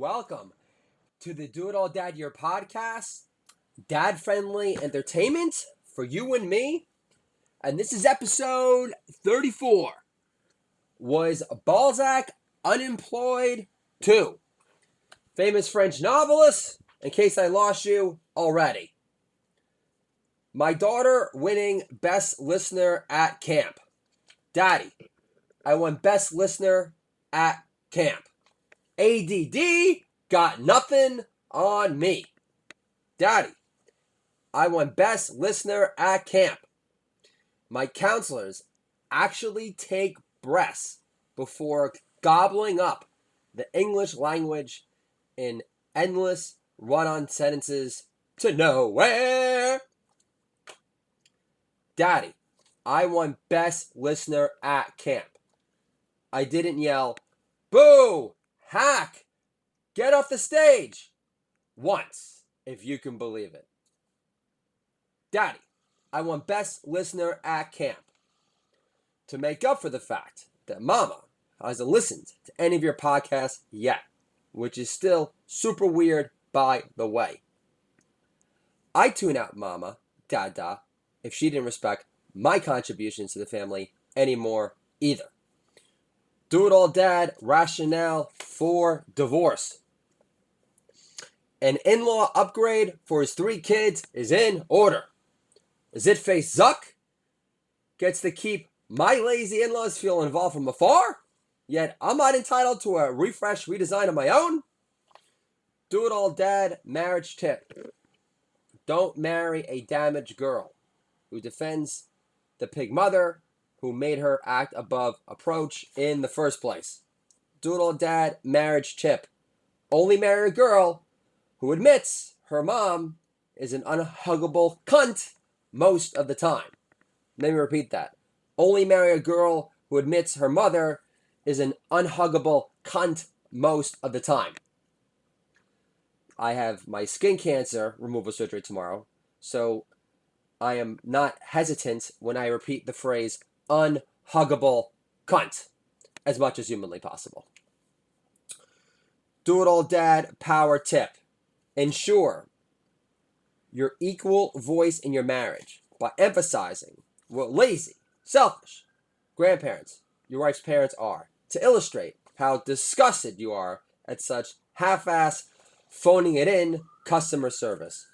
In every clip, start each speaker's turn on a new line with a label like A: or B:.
A: welcome to the Do It All Dad Year podcast, dad-friendly entertainment for you and me. And this is episode 34. Was Balzac Unemployed To? Famous French novelist, in case I lost you already. My daughter winning Best Listener at Camp. Daddy, I won Best Listener at Camp. ADD got nothing on me. Daddy, I won Best Listener at Camp. My counselors actually take breaths before gobbling up the English language in endless run-on sentences to nowhere. Daddy, I won Best Listener at Camp. I didn't yell, "Boo! Hack! Get off the stage!" once, if you can believe it. Daddy, I won Best Listener at Camp. To make up for the fact that Mama hasn't listened to any of your podcasts yet, which is still super weird, by the way. I tune out Mama, Dada, if she didn't respect my contributions to the family anymore either. Do It All Dad rationale for divorce. An in-law upgrade for his 3 kids is in order. Zit-face Zuck gets to keep my lazy in-laws feel involved from afar, yet I'm not entitled to a refresh redesign of my own. Do It All Dad marriage tip. Don't marry a damaged girl who defends the pig mother who made her act above approach in the first place. Do It All Dad marriage tip. Only marry a girl who admits her mom is an unhuggable cunt most of the time. Let me repeat that. Only marry a girl who admits her mother is an unhuggable cunt most of the time. I have my skin cancer removal surgery tomorrow, so I am not hesitant when I repeat the phrase unhuggable cunt as much as humanly possible. Do It All Dad power tip. Ensure your equal voice in your marriage by emphasizing what lazy, selfish grandparents your wife's parents are, to illustrate how disgusted you are at such half-ass phoning it in customer service.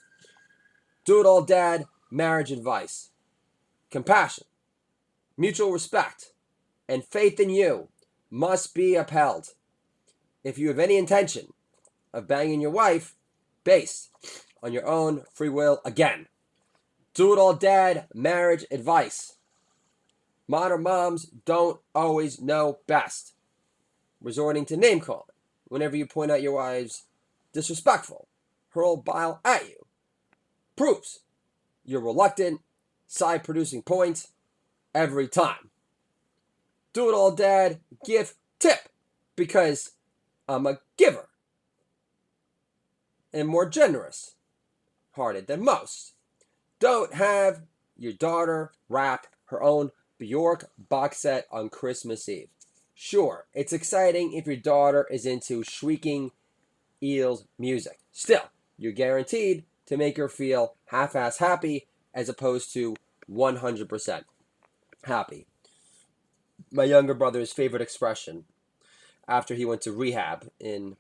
A: Do It All Dad marriage advice. Compassion, mutual respect, and faith in you must be upheld. If you have any intention of banging your wife based on your own free will again. Do It All Dad marriage advice. Modern moms don't always know best, resorting to name calling whenever you point out your wife's disrespectful, hurl bile at you, proves you're reluctant, side producing points every time. Do It All Dad gift tip, because I'm a giver and more generous hearted than most. Don't have your daughter wrap her own Bjork box set on Christmas Eve. Sure, it's exciting if your daughter is into shrieking eels music. Still, you're guaranteed to make her feel half-ass happy as opposed to 100% happy. My younger brother's favorite expression after he went to rehab in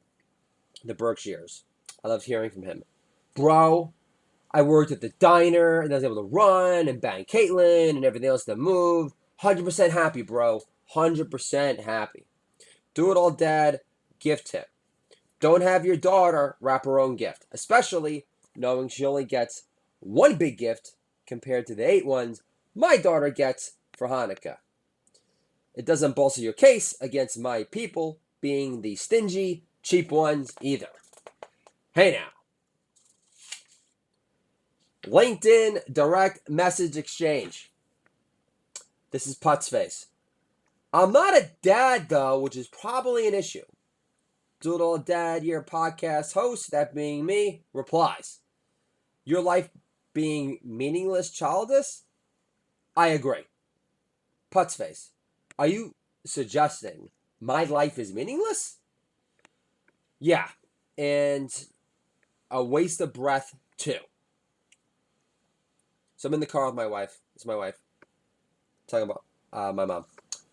A: the Berkshires. I loved hearing from him. Bro, I worked at the diner and I was able to run and bang Caitlin and everything else that moved. 100% happy, bro. 100% happy. Do It All Dad gift tip. Don't have your daughter wrap her own gift, especially knowing she only gets one big gift compared to the 8 ones my daughter gets for Hanukkah. It doesn't bolster your case against my people being the stingy, cheap ones either. Hey now. LinkedIn direct message exchange. This is Putz Face. I'm not a dad though, which is probably an issue. Do It All Dad Year podcast host, that being me, replies. Your life being meaningless, childish? I agree. Putz Face. Are you suggesting my life is meaningless? Yeah, and a waste of breath too. So I'm in the car with my wife. It's my wife. Talking about my mom.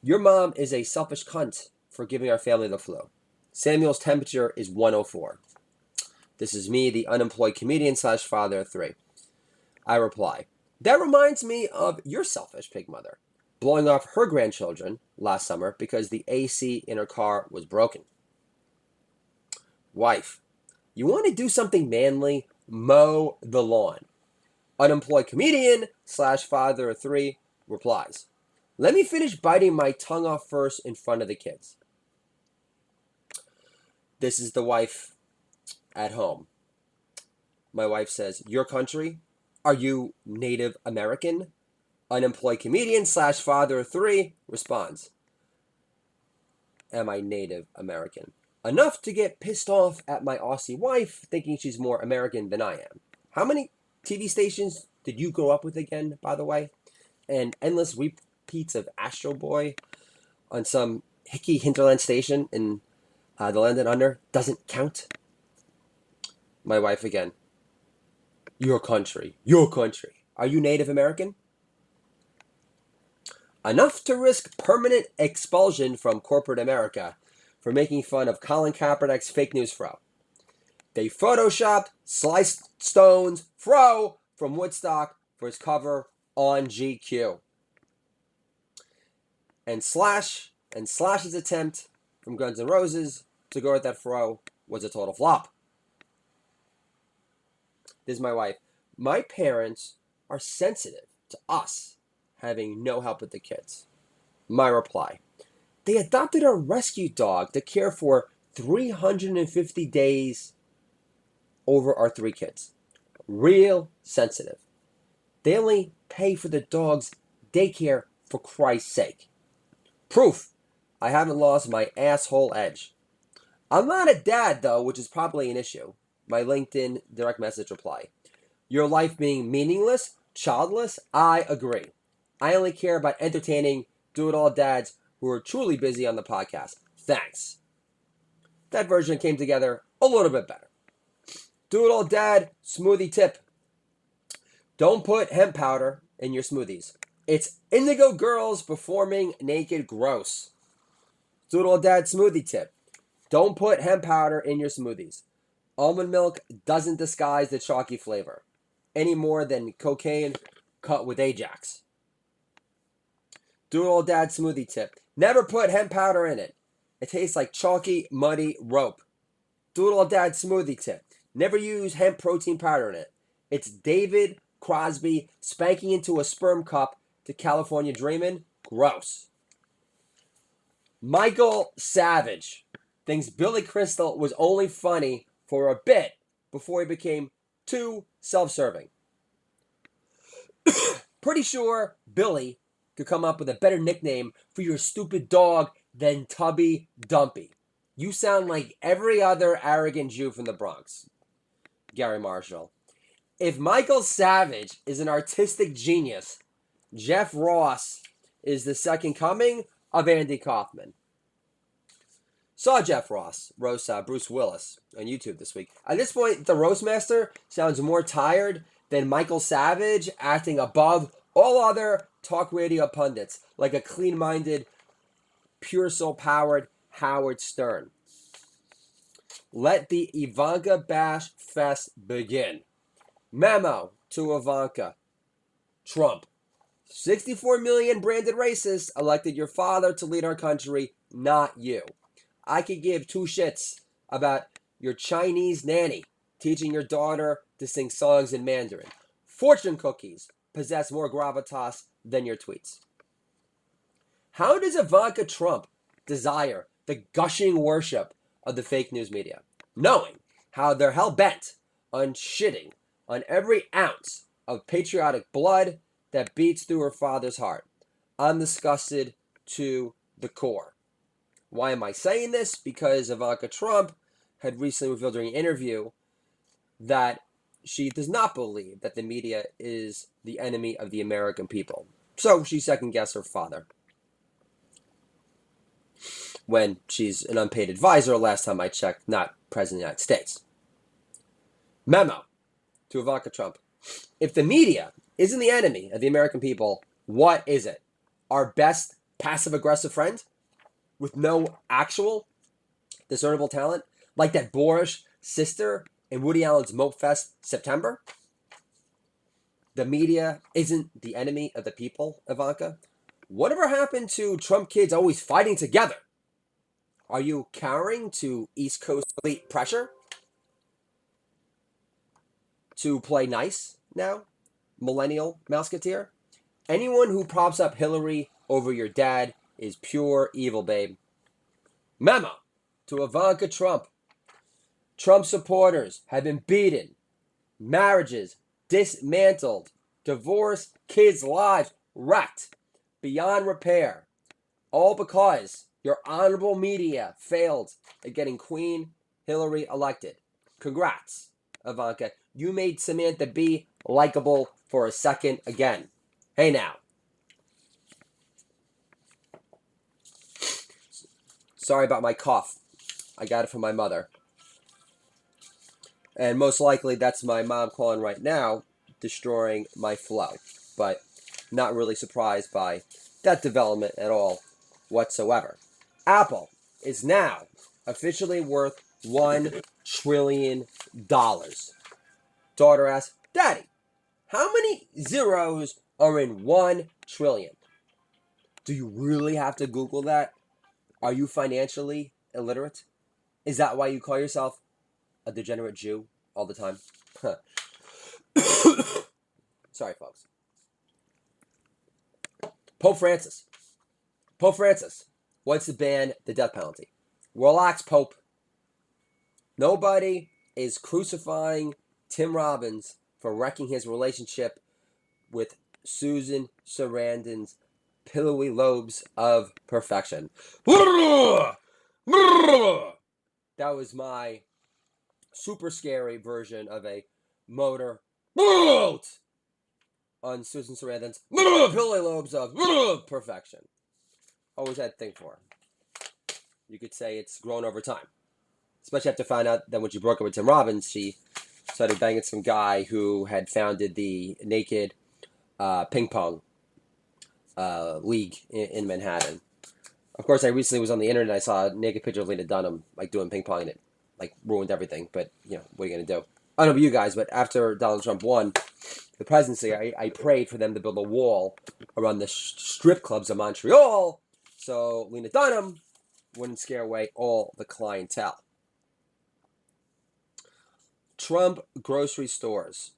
A: Your mom is a selfish cunt for giving our family the flu. Samuel's temperature is 104. This is me, the unemployed comedian / father of 3. I reply, that reminds me of your selfish pig mother, blowing off her grandchildren last summer because the AC in her car was broken. Wife, you want to do something manly? Mow the lawn. Unemployed comedian / father of 3 replies, let me finish biting my tongue off first in front of the kids. This is the wife at home. My wife says, your country? Are you Native American? Unemployed comedian / father of 3 responds, am I Native American? Enough to get pissed off at my Aussie wife, thinking she's more American than I am. How many TV stations did you grow up with again, by the way? And endless repeats of Astro Boy on some hickey hinterland station in the land and under doesn't count? My wife again. Your country. Are you Native American? Enough to risk permanent expulsion from corporate America for making fun of Colin Kaepernick's fake news fro. They photoshopped Sliced Stone's fro from Woodstock for his cover on GQ. And Slash's attempt from Guns N' Roses to go with that fro was a total flop. This is my wife. My parents are sensitive to us having no help with the kids. My reply. They adopted a rescue dog to care for 350 days over our 3 kids. Real sensitive. They only pay for the dog's daycare, for Christ's sake. Proof. I haven't lost my asshole edge. I'm not a dad, though, which is probably an issue. My LinkedIn direct message reply. Your life being meaningless, childless, I agree. I only care about entertaining do-it-all dads who are truly busy on the podcast. Thanks. That version came together a little bit better. Do-it-all dad smoothie tip. Don't put hemp powder in your smoothies. It's indigo girls performing naked gross. Do-it-all dad smoothie tip. Don't put hemp powder in your smoothies. Almond milk doesn't disguise the chalky flavor any more than cocaine cut with Ajax. Do-it-all dad smoothie tip. Never put hemp powder in it. It tastes like chalky, muddy rope. Do-it-all dad smoothie tip. Never use hemp protein powder in it. It's David Crosby spanking into a sperm cup to California Dreamin'. Gross. Michael Savage thinks Billy Crystal was only funny for a bit before he became too self-serving. Pretty sure Billy could come up with a better nickname for your stupid dog than Tubby Dumpy. You sound like every other arrogant Jew from the Bronx. Gary Marshall. If Michael Savage is an artistic genius, Jeff Ross is the second coming of Andy Kaufman. Saw Jeff Ross roast Bruce Willis on YouTube this week. At this point, the Roastmaster sounds more tired than Michael Savage acting above all other talk radio pundits, like a clean-minded, pure soul-powered Howard Stern. Let the Ivanka Bash Fest begin. Memo to Ivanka. Trump. 64 million branded racists elected your father to lead our country, not you. I could give 2 shits about your Chinese nanny teaching your daughter to sing songs in Mandarin. Fortune cookies possess more gravitas than your tweets. How does Ivanka Trump desire the gushing worship of the fake news media, knowing how they're hell-bent on shitting on every ounce of patriotic blood that beats through her father's heart? I'm disgusted to the core. Why am I saying this? Because Ivanka Trump had recently revealed during an interview that she does not believe that the media is the enemy of the American people. So she second-guessed her father. when she's an unpaid advisor, last time I checked, not President of the United States. Memo to Ivanka Trump. If the media isn't the enemy of the American people, what is it? Our best passive-aggressive friend with no actual discernible talent? Like that boorish sister in Woody Allen's Mope Fest September? The media isn't the enemy of the people, Ivanka? Whatever happened to Trump kids always fighting together? Are you cowering to East Coast elite pressure to play nice now, millennial Mouseketeer? Anyone who props up Hillary over your dad is pure evil, babe. Memo to Ivanka Trump. Trump supporters have been beaten, marriages dismantled, divorce, kids' lives wrecked beyond repair, all because your honorable media failed at getting Queen Hillary elected. Congrats, Ivanka. You made Samantha Bee likable for a second again. Hey now. Sorry about my cough. I got it from my mother. And most likely that's my mom calling right now, destroying my flow. But not really surprised by that development at all whatsoever. Apple is now officially worth $1 trillion. Daughter asks, Daddy, how many zeros are in 1 trillion? Do you really have to Google that? Are you financially illiterate? Is that why you call yourself a degenerate Jew all the time? Sorry, folks. Pope Francis wants to ban the death penalty. Relax, Pope. Nobody is crucifying Tim Robbins for wrecking his relationship with Susan Sarandon's pillowy lobes of perfection. That was my super scary version of a motor boat on Susan Sarandon's pillowy lobes of perfection. Always had a thing for her. You could say it's grown over time. Especially after finding out that when she broke up with Tim Robbins, she started banging some guy who had founded the naked ping pong league in Manhattan. Of course, I recently was on the internet and I saw a naked picture of Lena Dunham like doing ping pong and it like ruined everything. But, you know, what are you going to do? I don't know about you guys, but after Donald Trump won the presidency, I prayed for them to build a wall around the strip clubs of Montreal so Lena Dunham wouldn't scare away all the clientele. Trump grocery stores.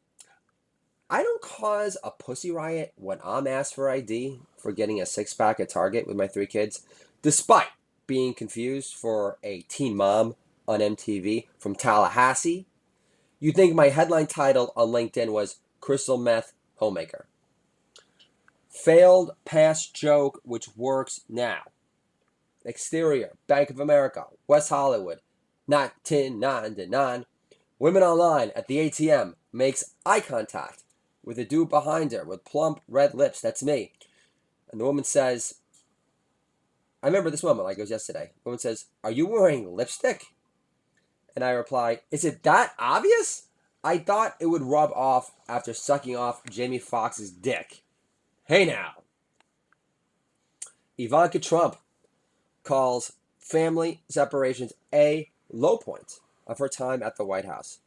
A: I don't cause a pussy riot when I'm asked for ID for getting a six-pack at Target with my 3 kids, despite being confused for a teen mom on MTV from Tallahassee. You'd think my headline title on LinkedIn was Crystal Meth Homemaker. Failed past joke which works now. Exterior, Bank of America, West Hollywood, 1999. Women online at the ATM makes eye contact with a dude behind her with plump red lips. That's me. And the woman says, I remember this moment like it was yesterday. The woman says, are you wearing lipstick? And I reply, is it that obvious? I thought it would rub off after sucking off Jamie Foxx's dick. Hey now. Ivanka Trump calls family separations a low point of her time at the White House.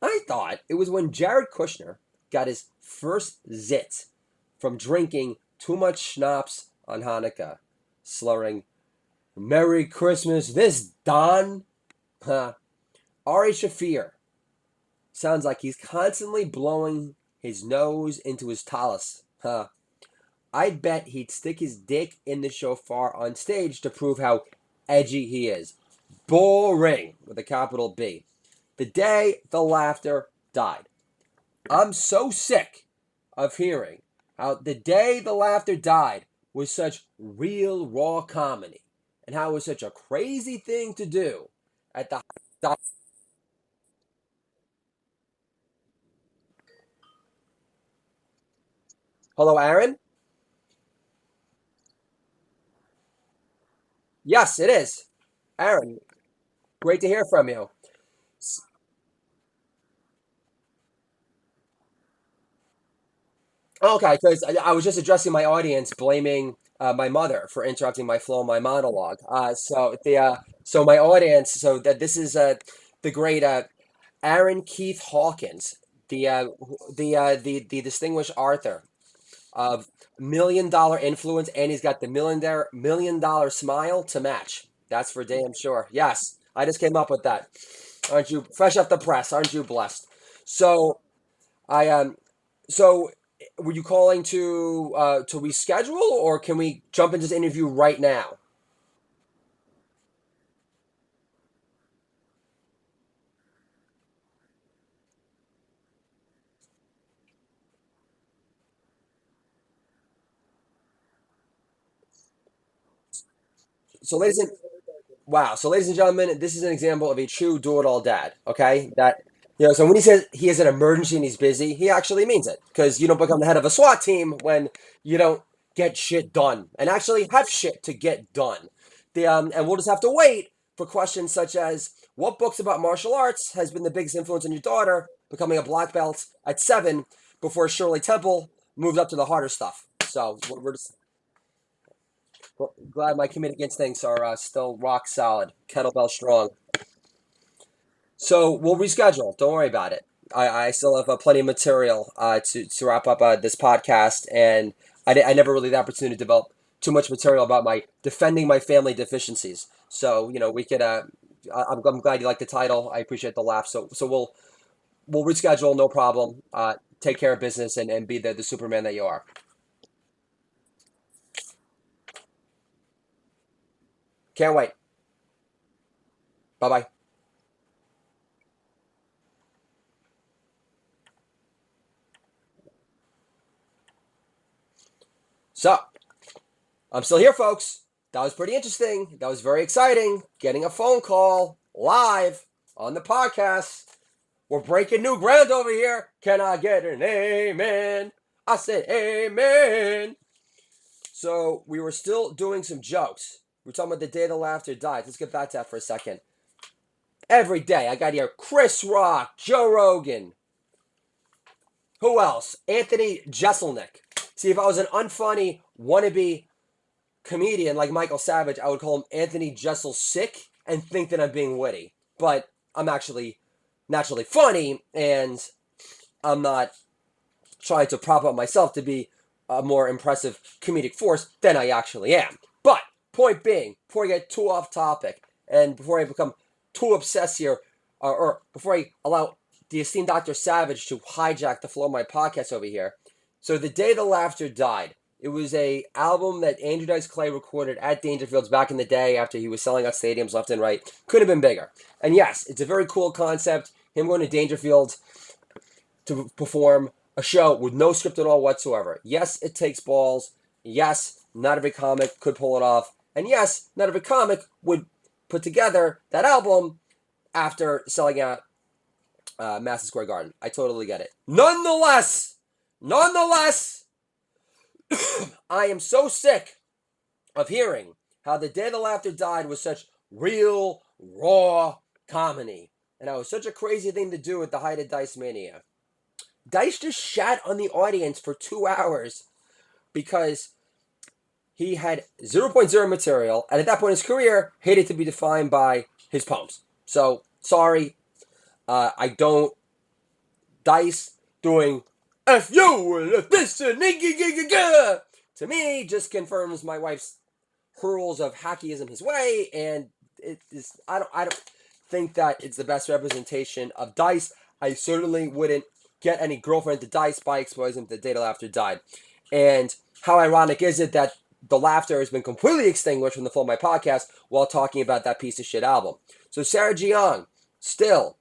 A: I thought it was when Jared Kushner got his first zit from drinking too much schnapps on Hanukkah, slurring, Merry Christmas, this Don. Ari Shafir sounds like he's constantly blowing his nose into his talus. I'd bet he'd stick his dick in the shofar on stage to prove how edgy he is. Boring, with a capital B. The day the laughter died. I'm so sick of hearing how the day the laughter died was such real raw comedy and how it was such a crazy thing to do at the... Hello, Aaron? Yes, it is. Aaron, great to hear from you. Okay, because I was just addressing my audience, blaming my mother for interrupting my flow, my monologue. So my audience, so that this is the great Aaron Keith Hawkins, the distinguished author of $1 million influence, and he's got the $1 million smile to match. That's for damn sure. Yes, I just came up with that. Aren't you fresh off the press? Aren't you blessed? So I so were you calling to reschedule, or can we jump into this interview right now? So ladies and Wow. So, ladies and gentlemen, this is an example of a true do-it-all dad. Okay, so when he says he has an emergency and he's busy, he actually means it because you don't become the head of a SWAT team when you don't get shit done and actually have shit to get done. And we'll just have to wait for questions such as what books about martial arts has been the biggest influence on your daughter becoming a black belt at 7 before Shirley Temple moved up to the harder stuff. So we're just glad my comedic instincts are still rock solid, kettlebell strong. So we'll reschedule. Don't worry about it. I still have plenty of material to wrap up this podcast, and I never really had the opportunity to develop too much material about my defending my family deficiencies. So we could. I'm glad you like the title. I appreciate the laugh. So we'll reschedule. No problem. Take care of business and be the Superman that you are. Can't wait. Bye bye. So I'm still here, folks. That was pretty interesting. That was very exciting. Getting a phone call live on the podcast. We're breaking new ground over here. Can I get an amen? I said amen. So we were still doing some jokes. We're talking about the day the laughter died. Let's get back to that for a second. Every day I got here Chris Rock, Joe Rogan. Who else? Anthony Jeselnik. See, if I was an unfunny wannabe comedian like Michael Savage, I would call him Anthony Jessel Sick and think that I'm being witty. But I'm actually naturally funny, and I'm not trying to prop up myself to be a more impressive comedic force than I actually am. But point being, before I get too off topic and before I become too obsessed here, or before I allow the esteemed Dr. Savage to hijack the flow of my podcast over here. So the day the laughter died, it was a album that Andrew Dice Clay recorded at Dangerfields back in the day after he was selling out stadiums left and right. Could have been bigger. And yes, it's a very cool concept. Him going to Dangerfield to perform a show with no script at all whatsoever. Yes, it takes balls. Yes, not every comic could pull it off. And yes, not every comic would put together that album after selling out Madison Square Garden. I totally get it. Nonetheless, I am so sick of hearing how The Day the Laughter Died was such real, raw comedy. And that was such a crazy thing to do at the height of Dice Mania. Dice just shat on the audience for 2 hours because he had zero point 0.0 material, and at that point in his career, hated to be defined by his poems. So, sorry, I don't. Dice doing F you and F this and to me just confirms my wife's hurls of hackeyism his way, and it is I don't think that it's the best representation of Dice. I certainly wouldn't get any girlfriend to Dice by exposing the day till after died. And how ironic is it that the laughter has been completely extinguished from the flow of my podcast while talking about that piece of shit album. So Sarah Jiang, still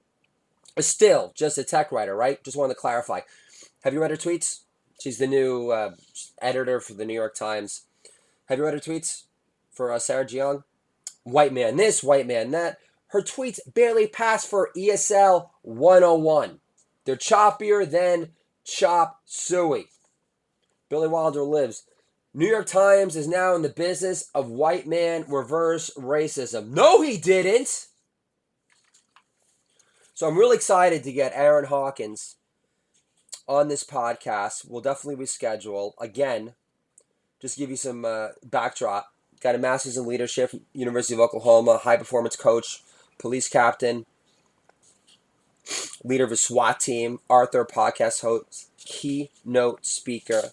A: just a tech writer, right? Just wanted to clarify. Have you read her tweets? She's the new editor for the New York Times. Have you read her tweets for Sarah Jiang? White man this, white man that. Her tweets barely pass for ESL 101. They're choppier than chop suey. Billy Wilder lives. New York Times is now in the business of white man reverse racism. No, he didn't. So I'm really excited to get Aaron Hawkins on this podcast. We'll definitely reschedule. Again, just give you some backdrop. Got a master's in leadership from University of Oklahoma, high performance coach, police captain, leader of a SWAT team, Arthur, podcast host, keynote speaker.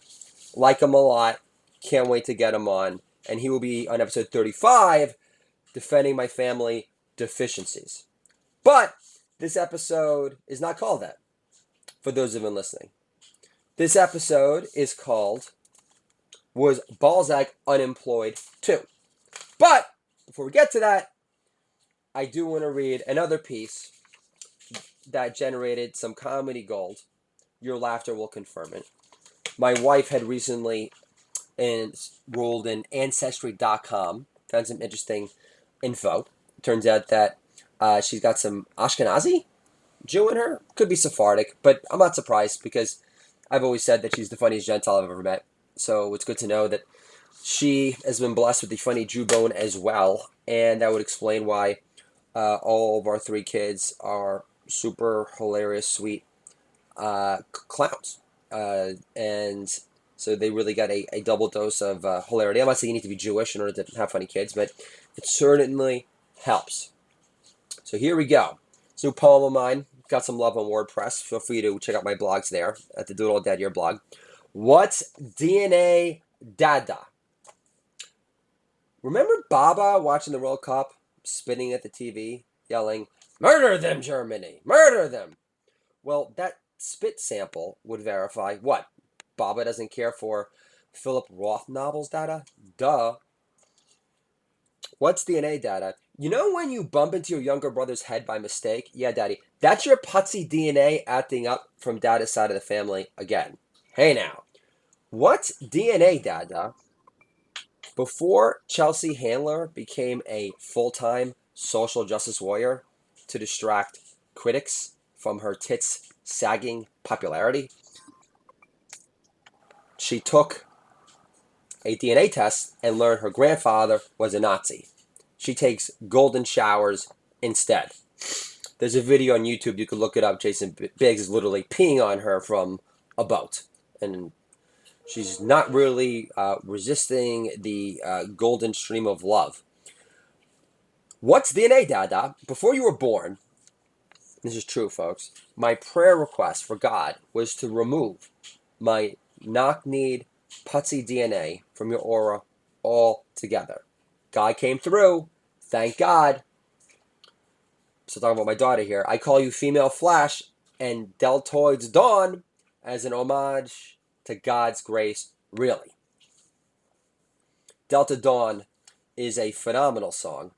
A: Like him a lot. Can't wait to get him on. And he will be on episode 35, defending my family deficiencies. But this episode is not called that, for those of you listening. This episode is called, Was Balzac Unemployed To? But before we get to that, I do want to read another piece that generated some comedy gold. Your laughter will confirm it. My wife had recently enrolled in Ancestry.com, found some interesting info. Turns out that she's got some Ashkenazi Jew in her. Could be Sephardic, but I'm not surprised because I've always said that she's the funniest Gentile I've ever met. So it's good to know that she has been blessed with the funny Jew bone as well. And that would explain why all of our three kids are super hilarious, sweet clowns. And so they really got a double dose of hilarity. I'm not saying you need to be Jewish in order to have funny kids, but it certainly helps. So here we go. It's a new poem of mine. Got some love on WordPress. Feel free to check out my blogs there at the Doodle Dead Year blog. What's DNA Dada? Remember Baba watching the World Cup, spitting at the TV, yelling, "Murder them, Germany! Murder them!" Well, that spit sample would verify what? Baba doesn't care for Philip Roth novels, Dada? Duh. What's DNA, Dada? You know when you bump into your younger brother's head by mistake? Yeah, Daddy. That's your putsy DNA acting up from Dada's side of the family again. Hey now. What's DNA, Dada? Before Chelsea Handler became a full-time social justice warrior to distract critics from her tits sagging popularity, she took a DNA test and learned her grandfather was a Nazi. She takes golden showers instead. There's a video on YouTube, you can look it up. Jason Biggs is literally peeing on her from a boat. And she's not really resisting the golden stream of love. What's DNA, Dada? Before you were born, this is true, folks, my prayer request for God was to remove my knock-kneed, putsy DNA from your aura altogether. God came through. Thank God. So talking about my daughter here. I call you Female Flash and Deltoids Dawn as an homage to God's grace, really. Delta Dawn is a phenomenal song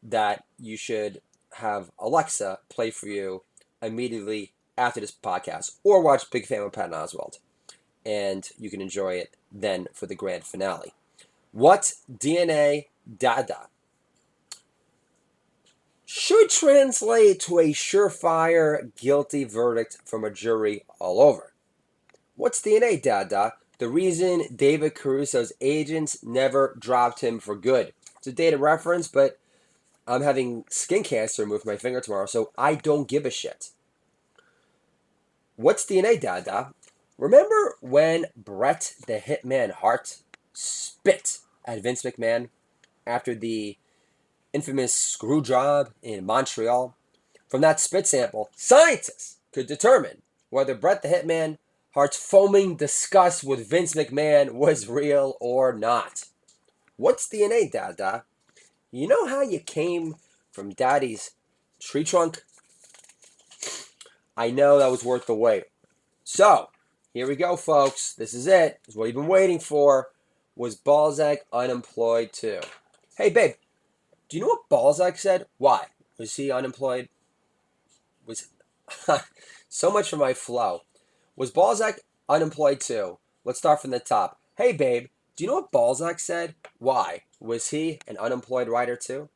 A: that you should have Alexa play for you immediately after this podcast, or watch Big Fan with Patton Oswalt, and you can enjoy it then for the grand finale. What's DNA Dada? Should translate to a surefire guilty verdict from a jury all over. What's DNA, Dada? The reason David Caruso's agents never dropped him for good. It's a dated reference, but I'm having skin cancer removed from my finger tomorrow, so I don't give a shit. What's DNA, Dada? Remember when Bret the Hitman Hart spit at Vince McMahon after the infamous screw job in Montreal? From that spit sample, scientists could determine whether Bret the Hitman Hart's foaming disgust with Vince McMahon was real or not. What's DNA, Dada? You know how you came from Daddy's tree trunk? I know that was worth the wait. So, here we go, folks. This is it. This is what you've been waiting for. Was Balzac unemployed too? Hey, babe, do you know what Balzac said? Why? Was he unemployed? Was so much for my flow. Was Balzac unemployed too? Let's start from the top. Hey, babe, do you know what Balzac said? Why? Was he an unemployed writer too?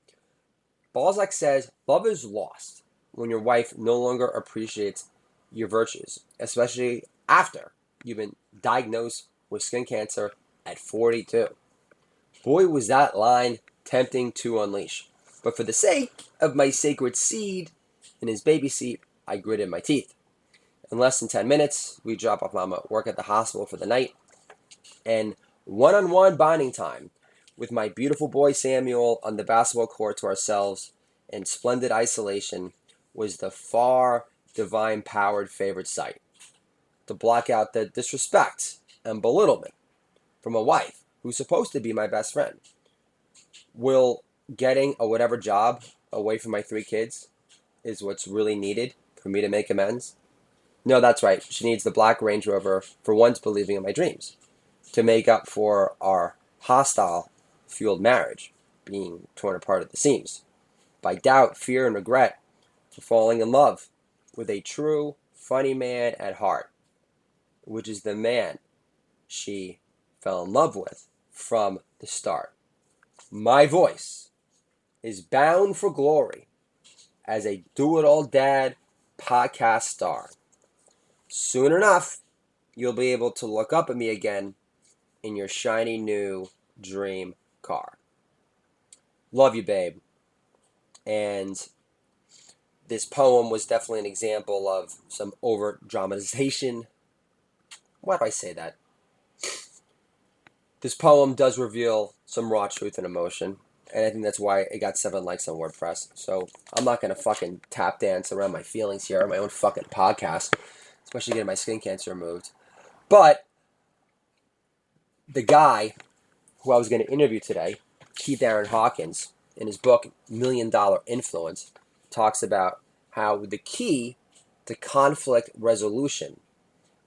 A: Balzac says, love is lost when your wife no longer appreciates your virtues, especially after you've been diagnosed with skin cancer at 42. Boy, was that line tempting to unleash. But for the sake of my sacred seed in his baby seat, I gritted my teeth. In less than 10 minutes, we drop off Mama at work at the hospital for the night, and one-on-one bonding time with my beautiful boy Samuel on the basketball court to ourselves in splendid isolation was the far divine-powered favorite sight. To block out the disrespect and belittlement from a wife who's supposed to be my best friend. Will getting a whatever job away from my 3 kids is what's really needed for me to make amends? No, that's right. She needs the black Range Rover for once believing in my dreams, to make up for our hostile-fueled marriage being torn apart at the seams by doubt, fear, and regret for falling in love with a true, funny man at heart, which is the man she fell in love with from the start. My voice is bound for glory as a do-it-all dad podcast star. Soon enough, you'll be able to look up at me again in your shiny new dream car. Love you, babe. And this poem was definitely an example of some overt dramatization. Why do I say that? This poem does reveal some raw truth and emotion, and I think that's why it got 7 likes on WordPress. So I'm not going to fucking tap dance around my feelings here on my own fucking podcast, especially getting my skin cancer removed. But the guy who I was going to interview today, Keith Aaron Hawkins, in his book $1 Million Influence, talks about how the key to conflict resolution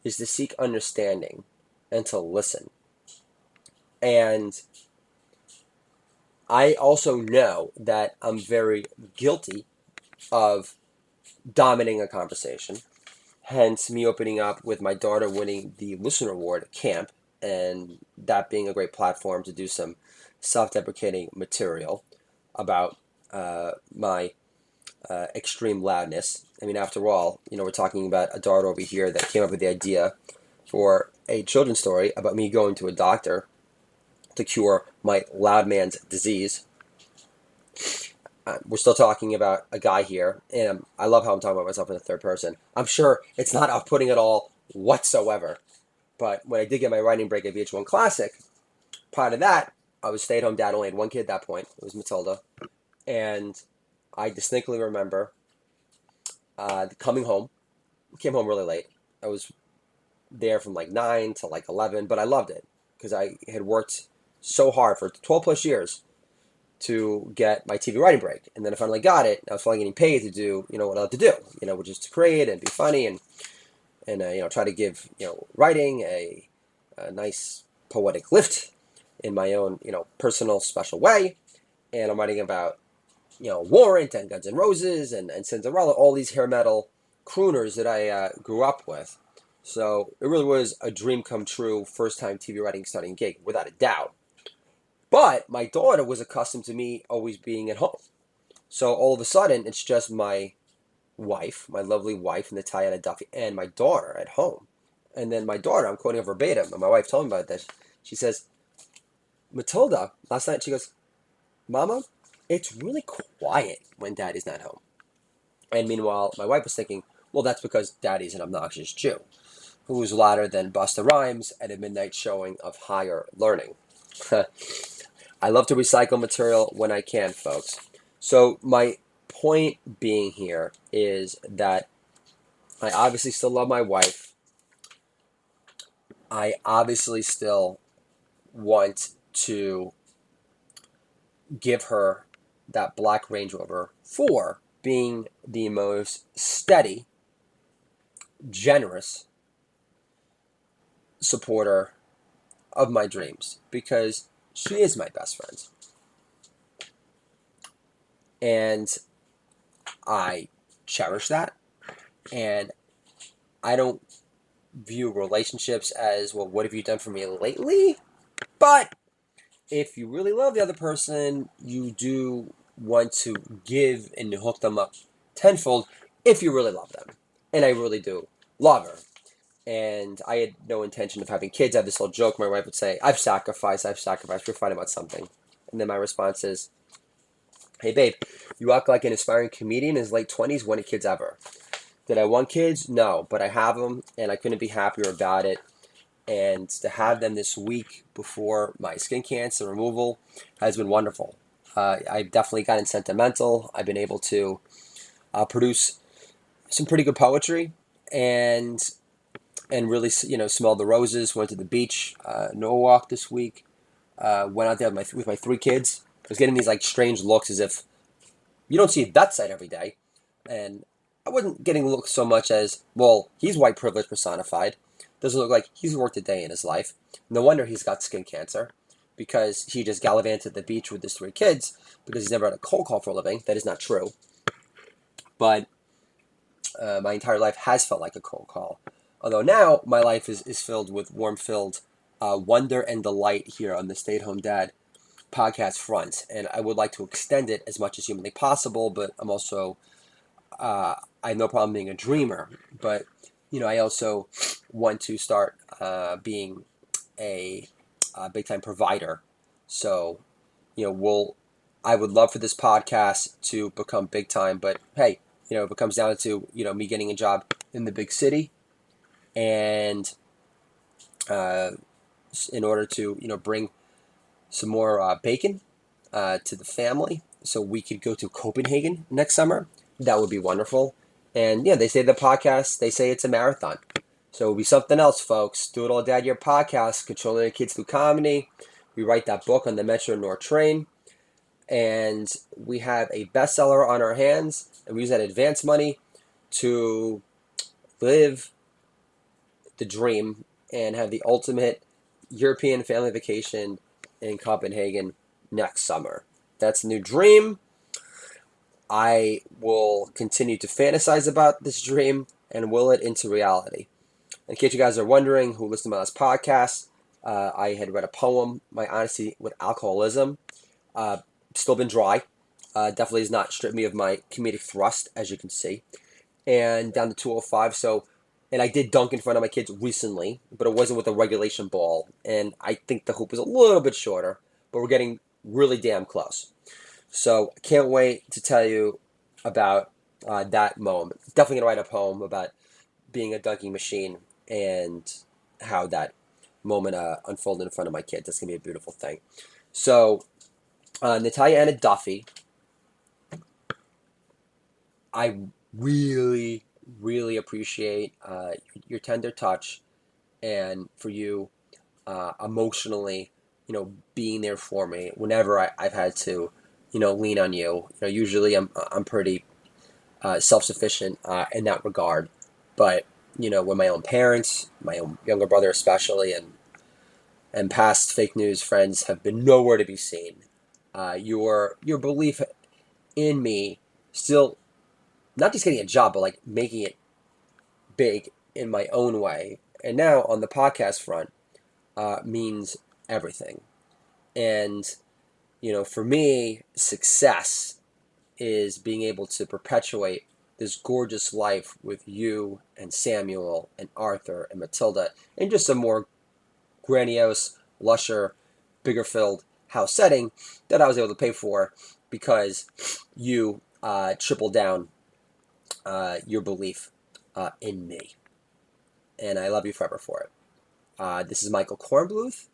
A: is to seek understanding and to listen. And I also know that I'm very guilty of dominating a conversation, hence me opening up with my daughter winning the listener award at camp, and that being a great platform to do some self-deprecating material about my extreme loudness. I mean, after all, we're talking about a daughter over here that came up with the idea for a children's story about me going to a doctor to cure my loud man's disease. We're still talking about a guy here, and I love how I'm talking about myself in the third person. I'm sure it's not off-putting at all whatsoever. But when I did get my writing break at VH1 Classic, prior to that, I was a stay-at-home dad. Only had 1 kid at that point. It was Matilda. And I distinctly remember coming home. Came home really late. I was there from like 9 to like 11, but I loved it because I had worked so hard for 12 plus years to get my TV writing break. And then I finally got it. I was finally getting paid to do, what I love to do, which is to create and be funny and try to give, writing a nice poetic lift in my own, personal special way. And I'm writing about, Warrant and Guns N' Roses and Cinderella, all these hair metal crooners that I grew up with. So it really was a dream come true, first time TV writing starting gig, without a doubt. But my daughter was accustomed to me always being at home. So all of a sudden, it's just my wife, my lovely wife, Natalia Duffy, and my daughter at home. And then my daughter, I'm quoting her verbatim, and my wife told me about this. She says, Matilda, last night, she goes, Mama, it's really quiet when Daddy's not home. And meanwhile, my wife was thinking, well, that's because Daddy's an obnoxious Jew who's louder than Busta Rhymes at a midnight showing of Higher Learning. I love to recycle material when I can, folks. So my point being here is that I obviously still love my wife. I obviously still want to give her that black Range Rover for being the most steady, generous supporter of my dreams, because she is my best friend. And I cherish that. And I don't view relationships as, well, what have you done for me lately? But if you really love the other person, you do want to give and hook them up tenfold if you really love them. And I really do love her. and I had no intention of having kids. I have this whole joke. My wife would say, I've sacrificed. We're fighting about something. And then my response is, hey, babe, you act like an aspiring comedian in his late 20s, wanted kids ever. Did I want kids? No, but I have them, and I couldn't be happier about it. And to have them this week before my skin cancer removal has been wonderful. I've definitely gotten sentimental. I've been able to produce some pretty good poetry, and really, smelled the roses. Went to the beach, Norwalk this week. Went out there with my three kids. I was getting these like strange looks, as if you don't see that sight every day. And I wasn't getting looks so much as, well, he's white privilege personified. Doesn't look like he's worked a day in his life. No wonder he's got skin cancer, because he just gallivanted the beach with his three kids because he's never had a cold call for a living. That is not true. But my entire life has felt like a cold call. Although now my life is filled with warm-filled wonder and delight here on the Stay at Home Dad podcast front. And I would like to extend it as much as humanly possible, but I'm also, I have no problem being a dreamer. But, I also want to start being a big-time provider. So, I would love for this podcast to become big-time, but hey, if it comes down to, me getting a job in the big city, and in order to, bring some more bacon to the family so we could go to Copenhagen next summer, that would be wonderful. And yeah, they say the podcast, they say it's a marathon. So it'll be something else, folks. Do It All Dad, your podcast, controlling your kids through comedy. We write that book on the Metro North train. And we have a bestseller on our hands. And we use that advance money to live the dream and have the ultimate European family vacation in Copenhagen next summer. That's the new dream. I will continue to fantasize about this dream and will it into reality. In case you guys are wondering, who listened to my last podcast, I had read a poem, My Honesty with Alcoholism. Still been dry. Definitely has not stripped me of my comedic thrust, as you can see. And down to 205. And I did dunk in front of my kids recently, but it wasn't with a regulation ball. And I think the hoop was a little bit shorter, but we're getting really damn close. So I can't wait to tell you about that moment. Definitely going to write a poem about being a dunking machine and how that moment unfolded in front of my kids. That's going to be a beautiful thing. So, Natalia Anna Duffy, I really, really appreciate your tender touch, and for you emotionally, being there for me whenever I've had to, lean on you. Usually I'm pretty self-sufficient in that regard, but when my own parents, my own younger brother especially, and past fake news friends have been nowhere to be seen, your belief in me still not just getting a job, but like making it big in my own way, and now on the podcast front, means everything. And for me, success is being able to perpetuate this gorgeous life with you and Samuel and Arthur and Matilda in just a more grandiose, lusher, bigger filled house setting that I was able to pay for because you tripled down your belief in me. And I love you forever for it. This is Michael Kornbluth,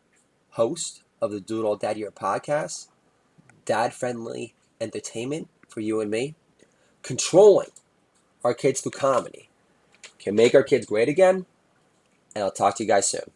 A: host of the Do It All Dad Year podcast. Dad-friendly entertainment for you and me. Controlling our kids through comedy can make our kids great again. And I'll talk to you guys soon.